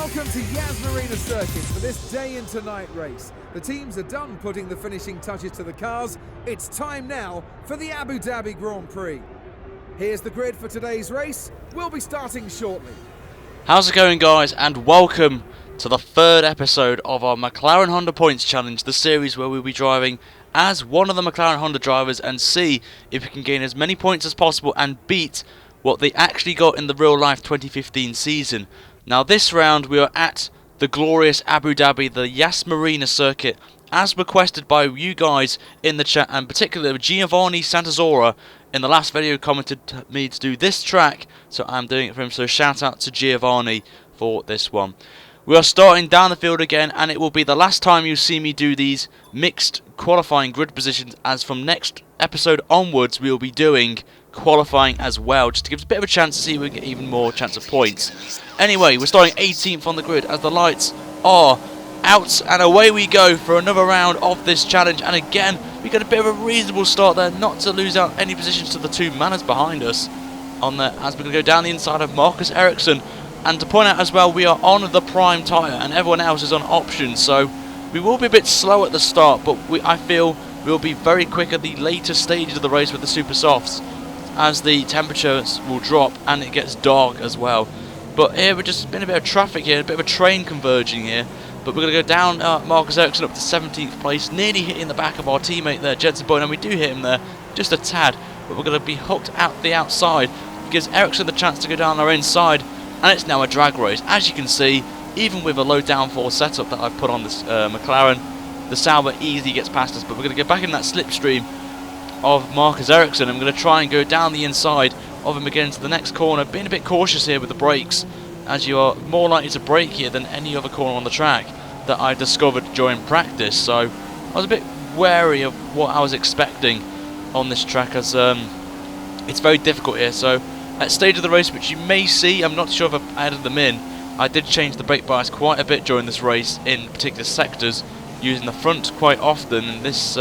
Welcome to Yas Marina Circuit for this day into night race. The teams are done putting the finishing touches to the cars. It's time now for the Abu Dhabi Grand Prix. Here's the grid for today's race. We'll be starting shortly. How's it going, guys, and welcome to the third episode of our McLaren Honda Points Challenge, the series where we'll be driving as one of the McLaren Honda drivers and see if we can gain as many points as possible and beat what they actually got in the real life 2015 season. Now this round we are at the glorious Abu Dhabi, the Yas Marina circuit, as requested by you guys in the chat, and particularly Giovanni Santazora in the last video commented me to do this track, so I'm doing it for him, so shout out to Giovanni for this one. We are starting down the field again, and it will be the last time you see me do these mixed qualifying grid positions, as from next episode onwards we will be doing qualifying as well, just to give us a bit of a chance to see if we can get even more chance of points. Anyway, we're starting 18th on the grid as the lights are out, and away we go for another round of this challenge. And again, we get a bit of a reasonable start there, not to lose out any positions to the two manners behind us on there, as we're going to go down the inside of Marcus Ericsson. And to point out as well, we are on the prime tyre and everyone else is on options, so we will be a bit slow at the start, but I feel we'll be very quick at the later stages of the race with the super softs, as the temperatures will drop and it gets dark as well. But here we're just been a bit of traffic here, a bit of a train converging here. But we're going to go down Marcus Ericsson up to 17th place, nearly hitting the back of our teammate there, Jensen Button, and we do hit him there, just a tad. But we're going to be hooked out the outside. It gives Ericsson the chance to go down our inside, and it's now a drag race. As you can see, even with a low downforce setup that I've put on this McLaren, the Sauber easily gets past us. But we're going to get back in that slipstream of Marcus Ericsson, and we're going to try and go down the inside of him again to the next corner, being a bit cautious here with the brakes, as you are more likely to brake here than any other corner on the track that I discovered during practice. So I was a bit wary of what I was expecting on this track, as it's very difficult here. So at stage of the race, which you may see, I'm not sure if I've added them in, I did change the brake bias quite a bit during this race in particular sectors, using the front quite often, and this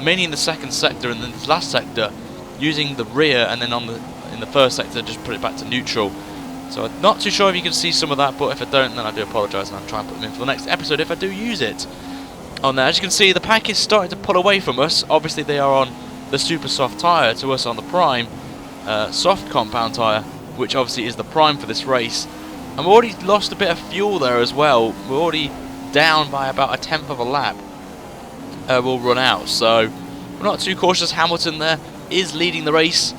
mainly in the second sector, and then this last sector using the rear, and then in the first sector just put it back to neutral. So I'm not too sure if you can see some of that, but if I don't, then I do apologise, and I'll try and put them in for the next episode if I do use it. On there, as you can see, the pack is starting to pull away from us. Obviously they are on the super soft tyre, to us on the prime soft compound tyre, which obviously is the prime for this race. And we've already lost a bit of fuel there as well. We're already down by about a tenth of a lap. We'll run out, so we're not too cautious. Hamilton there is leading the race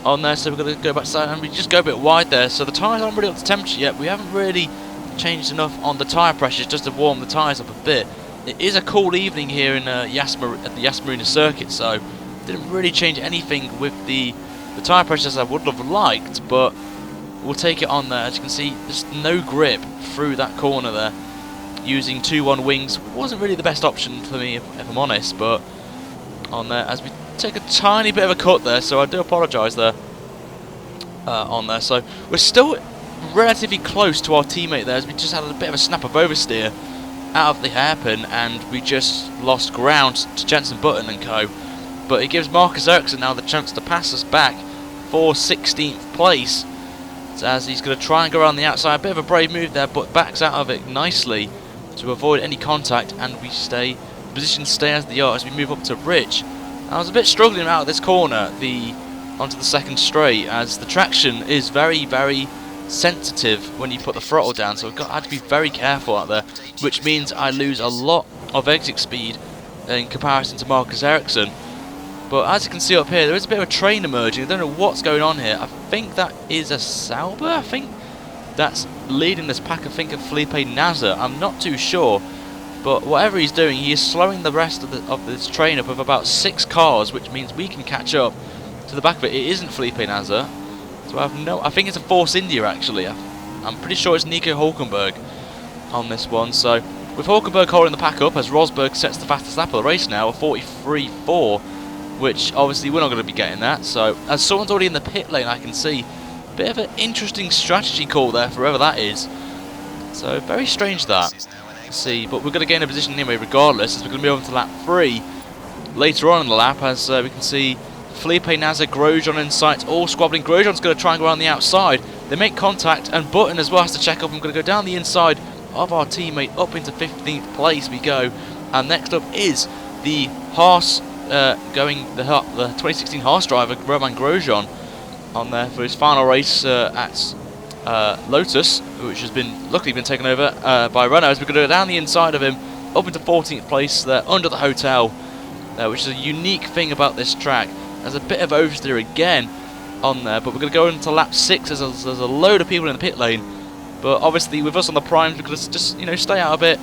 on there, so we're going to go back to that, and we just go a bit wide there. So the tyres aren't really up to temperature yet. We haven't really changed enough on the tyre pressures just to warm the tyres up a bit. It is a cool evening here in at the Yas Marina circuit, so didn't really change anything with the tyre pressures I would have liked, but we'll take it on there. As you can see, there's no grip through that corner there. Using 2-1 wings wasn't really the best option for me, if I'm honest, but on there, as we take a tiny bit of a cut there, so I do apologise there on there. So we're still relatively close to our teammate there, as we just had a bit of a snap of oversteer out of the hairpin, and we just lost ground to Jensen Button and co. But it gives Marcus Ericsson now the chance to pass us back for 16th place, as he's going to try and go around the outside. A bit of a brave move there, but backs out of it nicely to avoid any contact, and we stay, the positions stay as they are as we move up to Rich. I was a bit struggling out of this corner, onto the second straight, as the traction is very, very sensitive when you put the throttle down, so I had to be very careful out there, which means I lose a lot of exit speed in comparison to Marcus Ericsson. But as you can see up here, there is a bit of a train emerging. I don't know what's going on here. I think that is a Sauber. I think that's leading this pack. I think of Felipe Nasr. I'm not too sure. But whatever he's doing, he is slowing the rest of this train up with about 6 cars, which means we can catch up to the back of it. It isn't Felipe Nasr. So I think it's a Force India actually. I'm pretty sure it's Nico Hulkenberg on this one. So with Hulkenberg holding the pack up, as Rosberg sets the fastest lap of the race now, a 43.4, which obviously we're not going to be getting that. So as someone's already in the pit lane, I can see a bit of an interesting strategy call there for whoever that is. So very strange that. See, but we're going to gain a position anyway regardless, as we're going to move on to lap 3 later on in the lap, as we can see Felipe Nasr, Grosjean in sight, all squabbling. Grosjean's going to try and go around the outside. They make contact, and Button as well has to check up. I'm going to go down the inside of our teammate up into 15th place we go. And next up is the Haas, the 2016 Haas driver, Roman Grosjean, on there for his final race at Lotus, which has luckily been taken over by Renault. As we're going to go down the inside of him, up into 14th place there, under the hotel, which is a unique thing about this track. There's a bit of oversteer again on there, but we're going to go into lap 6 as there's a load of people in the pit lane. But obviously with us on the primes, we're going to just stay out a bit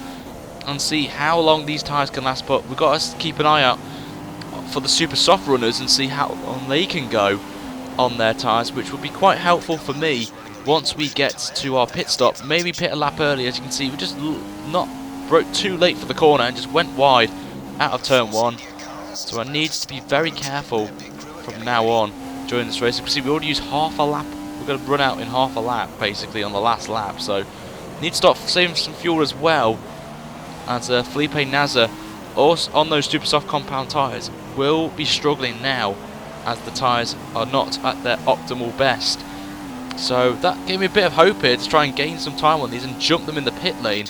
and see how long these tyres can last. But we've got to keep an eye out for the super soft runners and see how long they can go on their tyres, which would be quite helpful for me once we get to our pit stop. Maybe pit a lap early. As you can see, we just broke too late for the corner and just went wide out of turn 1. So I need to be very careful from now on during this race. You can see we already used half a lap. We're going to run out in half a lap basically on the last lap, so need to start saving some fuel as well. As Felipe Nasr, also on those super soft compound tyres, will be struggling now as the tyres are not at their optimal best. So that gave me a bit of hope here to try and gain some time on these and jump them in the pit lane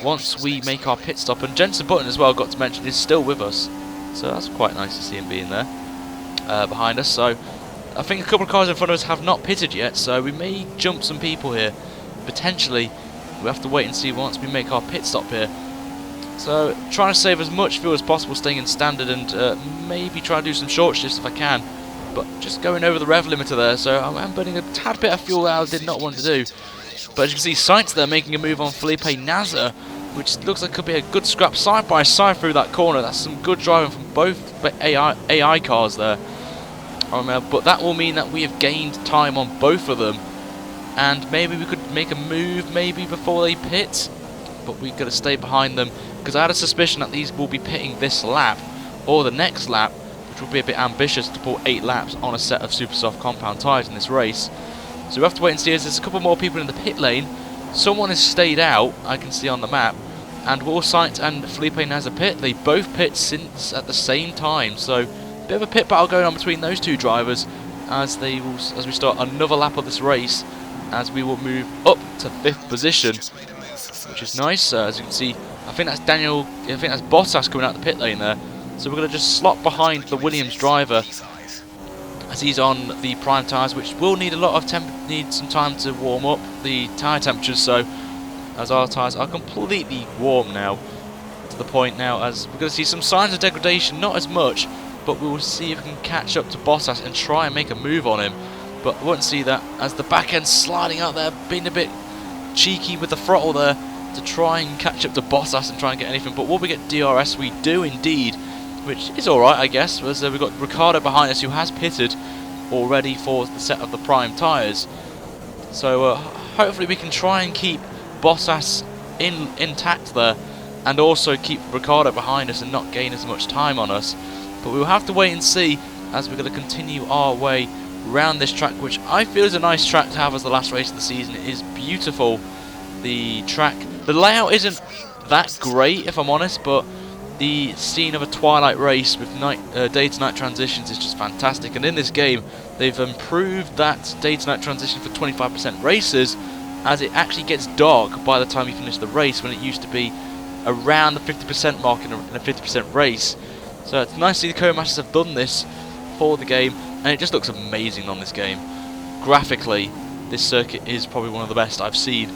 once we make our pit stop. And Jensen Button as well, got to mention, is still with us, so that's quite nice to see him being there behind us. So I think a couple of cars in front of us have not pitted yet, so we may jump some people here potentially. We have to wait and see once we make our pit stop here. So trying to save as much fuel as possible, staying in standard, and maybe try to do some short shifts if I can. But just going over the rev limiter there, so I'm burning a tad bit of fuel that I did not want to do. But as you can see, Sainz there making a move on Felipe Nasr, which looks like could be a good scrap side by side through that corner. That's some good driving from both AI cars there. But that will mean that we have gained time on both of them, and maybe we could make a move maybe before they pit. But we've got to stay behind them, because I had a suspicion that these will be pitting this lap or the next lap, which will be a bit ambitious to pull 8 laps on a set of super soft compound tyres in this race. So we have to wait and see, as there's a couple more people in the pit lane. Someone has stayed out, I can see on the map, and Will Sainz and Felipe Nasr pit. They both pit since at the same time, so a bit of a pit battle going on between those two drivers as we start another lap of this race, as we will move up to 5th position, which is nice. As you can see, I think that's Bottas coming out the pit lane there. So we're going to just slot behind the Williams driver as he's on the prime tyres, which will need some time to warm up the tyre temperatures. So as our tyres are completely warm now, to the point now as we're going to see some signs of degradation, not as much, but we will see if we can catch up to Bottas and try and make a move on him. But we won't see that as the back end sliding out there, being a bit cheeky with the throttle there to try and catch up to Bottas and try and get anything. But will we get DRS? We do indeed, which is alright, I guess, as we've got Ricciardo behind us, who has pitted already for the set of the prime tyres. So hopefully we can try and keep Bottas intact there, and also keep Ricciardo behind us and not gain as much time on us. But we'll have to wait and see, as we're going to continue our way around this track, which I feel is a nice track to have as the last race of the season. It is beautiful, the track. The layout isn't that great, if I'm honest, but the scene of a twilight race with day to night transitions is just fantastic. And in this game, they've improved that day to night transition for 25% races, as it actually gets dark by the time you finish the race, when it used to be around the 50% mark in a 50% race. So it's nice to see the co-masters have done this for the game, and it just looks amazing on this game. Graphically, this circuit is probably one of the best I've seen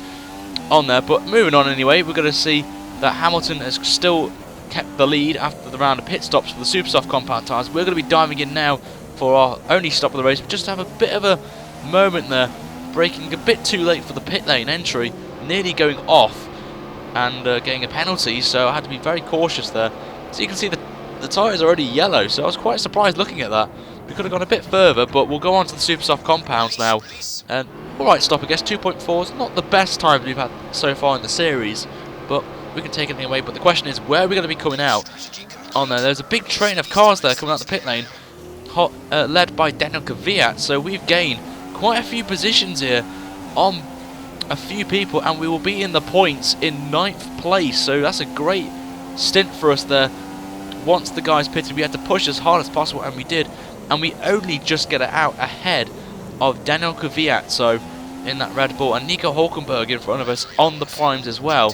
on there. But moving on anyway, we're going to see that Hamilton has still kept the lead after the round of pit stops for the super soft compound tyres. We're going to be diving in now for our only stop of the race, but just to have a bit of a moment there, braking a bit too late for the pit lane entry, nearly going off and getting a penalty, so I had to be very cautious there. So you can see the tyres are already yellow, so I was quite surprised looking at that. We could have gone a bit further, but we'll go on to the super soft compounds now. And alright stop, I guess. 2.4 is not the best time we've had so far in the series, but we can take it anyway. But the question is, where are we going to be coming out on there? There's a big train of cars there coming out the pit lane, led by Daniel Kvyat, so we've gained quite a few positions here on a few people, and we will be in the points in 9th place, so that's a great stint for us there. Once the guys pitted, we had to push as hard as possible, and we did, and we only just get it out ahead of Daniel Kvyat. So in that Red Bull, and Nico Hulkenberg in front of us on the primes as well.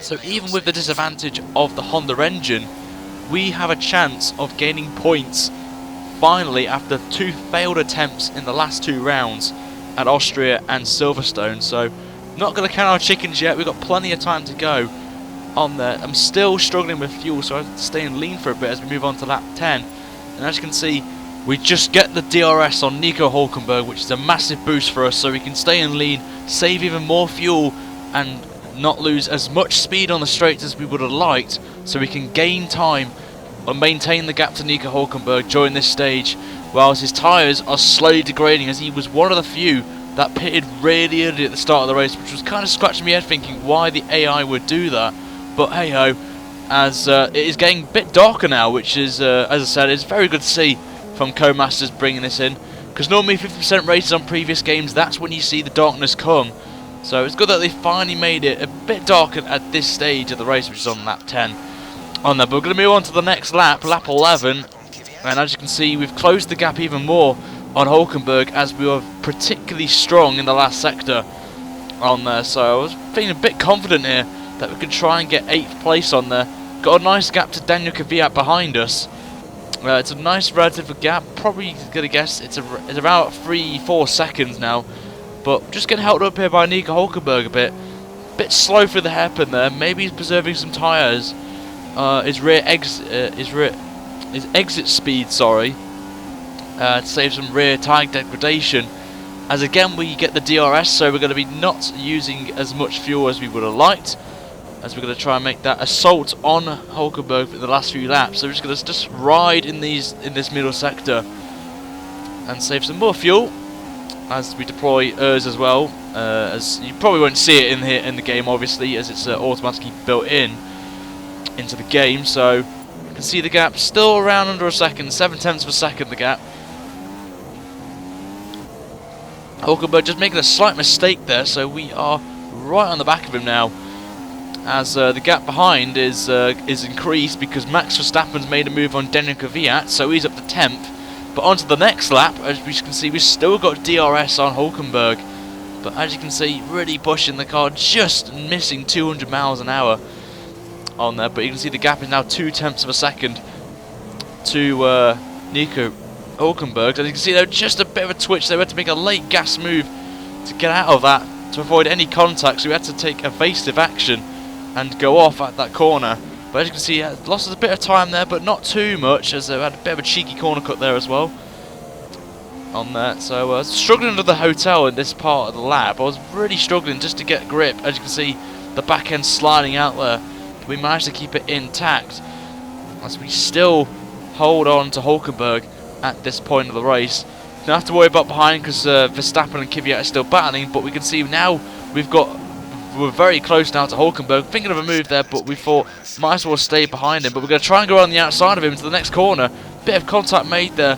So even with the disadvantage of the Honda engine, we have a chance of gaining points finally after 2 failed attempts in the last 2 rounds at Austria and Silverstone. So not going to count our chickens yet, we've got plenty of time to go on there. I'm still struggling with fuel, so I have to stay and lean for a bit as we move on to lap 10. And as you can see, we just get the DRS on Nico Hulkenberg, which is a massive boost for us, so we can stay and lean, save even more fuel, and not lose as much speed on the straights as we would have liked, so we can gain time and maintain the gap to Nico Hulkenberg during this stage, whilst his tyres are slowly degrading, as he was one of the few that pitted really early at the start of the race, which was kind of scratching my head thinking why the AI would do that. But hey ho, as it is getting a bit darker now, which is, as I said, it's very good to see from Co-Masters bringing this in, because normally 50% races on previous games, that's when you see the darkness come. So it's good that they finally made it a bit darker at this stage of the race, which is on lap 10. On there, but we're going to move on to the next lap, lap 11, and as you can see, we've closed the gap even more on Hulkenberg, as we were particularly strong in the last sector on there. So I was feeling a bit confident here that we could try and get 8th place on there. Got a nice gap to Daniel Kvyat behind us. It's a nice relative gap, probably going to guess it's about 3-4 seconds now. But just getting held up here by Nico Hulkenberg a bit slow through the hairpin there. Maybe he's preserving some tyres. His exit speed, sorry, to save some rear tyre degradation. As again we get the DRS, so we're going to be not using as much fuel as we would have liked, as we're going to try and make that assault on Hulkenberg for the last few laps. So we're just going to ride in this middle sector and save some more fuel as we deploy ERS as well. As you probably won't see it in the game, obviously, as it's automatically built into the game. So you can see the gap still around under a second, 7/10 of a second the gap. Hulkenberg just making a slight mistake there, so we are right on the back of him now, as the gap behind is increased because Max Verstappen's made a move on Daniel Kvyat, so he's up to 10th. But on to the next lap, as we can see, we've still got DRS on Hulkenberg, but as you can see, really pushing the car, just missing 200 miles an hour on there. But you can see the gap is now 0.2 of a second to Nico Hulkenberg. As you can see, there was just a bit of a twitch. They had to make a late gas move to get out of that, to avoid any contact, so we had to take evasive action and go off at that corner. But as you can see, lost a bit of time there, but not too much, as they had a bit of a cheeky corner cut there as well on that. So struggling under the hotel in this part of the lap. I was really struggling just to get grip. As you can see, the back end sliding out there, but we managed to keep it intact as we still hold on to Hulkenberg at this point of the race. Don't have to worry about behind, because Verstappen and Kvyat are still battling, but we can see now we're very close now to Hulkenberg. Thinking of a move there, but we thought might as well stay behind him. But we're going to try and go on the outside of him to the next corner. Bit of contact made there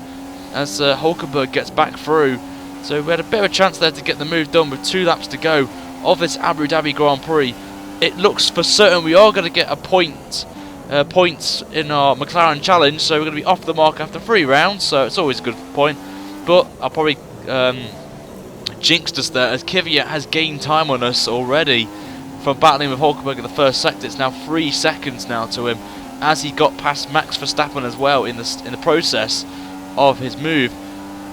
as Hulkenberg gets back through. So we had a bit of a chance there to get the move done with 2 laps to go of this Abu Dhabi Grand Prix. It looks for certain we are going to get a points in our McLaren challenge. So we're going to be off the mark after 3 rounds. So it's always a good point. But I'll probably jinxed us there, as Kvyat has gained time on us already from battling with Hulkenberg in the first sector. It's now 3 seconds now to him, as he got past Max Verstappen as well in the process of his move.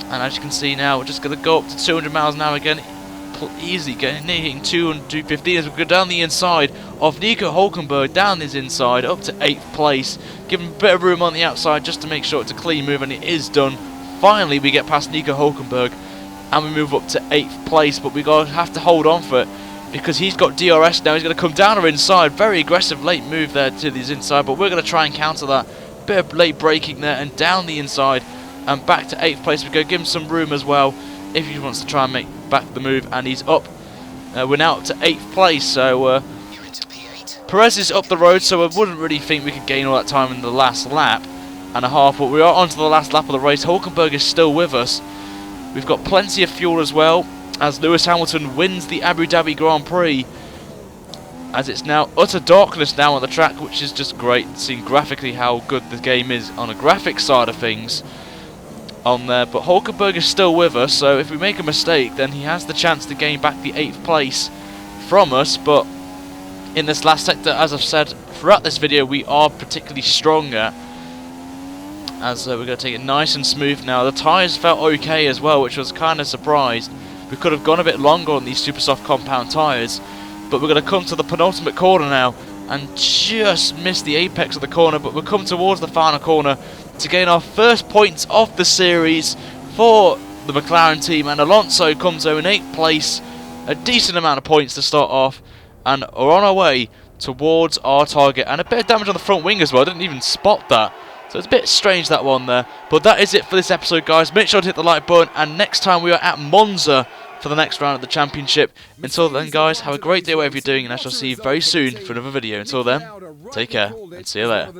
And as you can see now, we're just going to go up to 200 miles an hour again, easily hitting 215 as we go down the inside of Nico Hulkenberg, down his inside up to 8th place, giving a bit of room on the outside just to make sure it's a clean move, and it is done. Finally we get past Nico Hulkenberg and we move up to 8th place, but we have to hold on for it because he's got DRS now. He's going to come down our inside. Very aggressive late move there to his inside, but we're going to try and counter that. Bit of late braking there and down the inside and back to 8th place we go. Give him some room as well if he wants to try and make back the move, and he's up. We're now up to 8th place, so Perez is up the road, so I wouldn't really think we could gain all that time in the last lap and a half, but we are on to the last lap of the race. Hulkenberg is still with us. We've got plenty of fuel as well, as Lewis Hamilton wins the Abu Dhabi Grand Prix, as it's now utter darkness now on the track, which is just great, seeing graphically how good the game is on a graphics side of things. on there, but Hulkenberg is still with us, so if we make a mistake then he has the chance to gain back the 8th place from us. But in this last sector, as I've said throughout this video, we are particularly stronger, as we're going to take it nice and smooth now. The tyres felt okay as well, which was kind of surprised. We could have gone a bit longer on these super soft compound tyres, but we're going to come to the penultimate corner now and just miss the apex of the corner, but we'll come towards the final corner to gain our first points of the series for the McLaren team, and Alonso comes home in 8th place, a decent amount of points to start off, and are on our way towards our target. And a bit of damage on the front wing as well, I didn't even spot that, so it's a bit strange, that one there. But that is it for this episode, guys. Make sure to hit the like button, and next time we are at Monza for the next round of the championship. Until then, guys, have a great day whatever you're doing, and I shall see you very soon for another video. Until then, take care and see you later.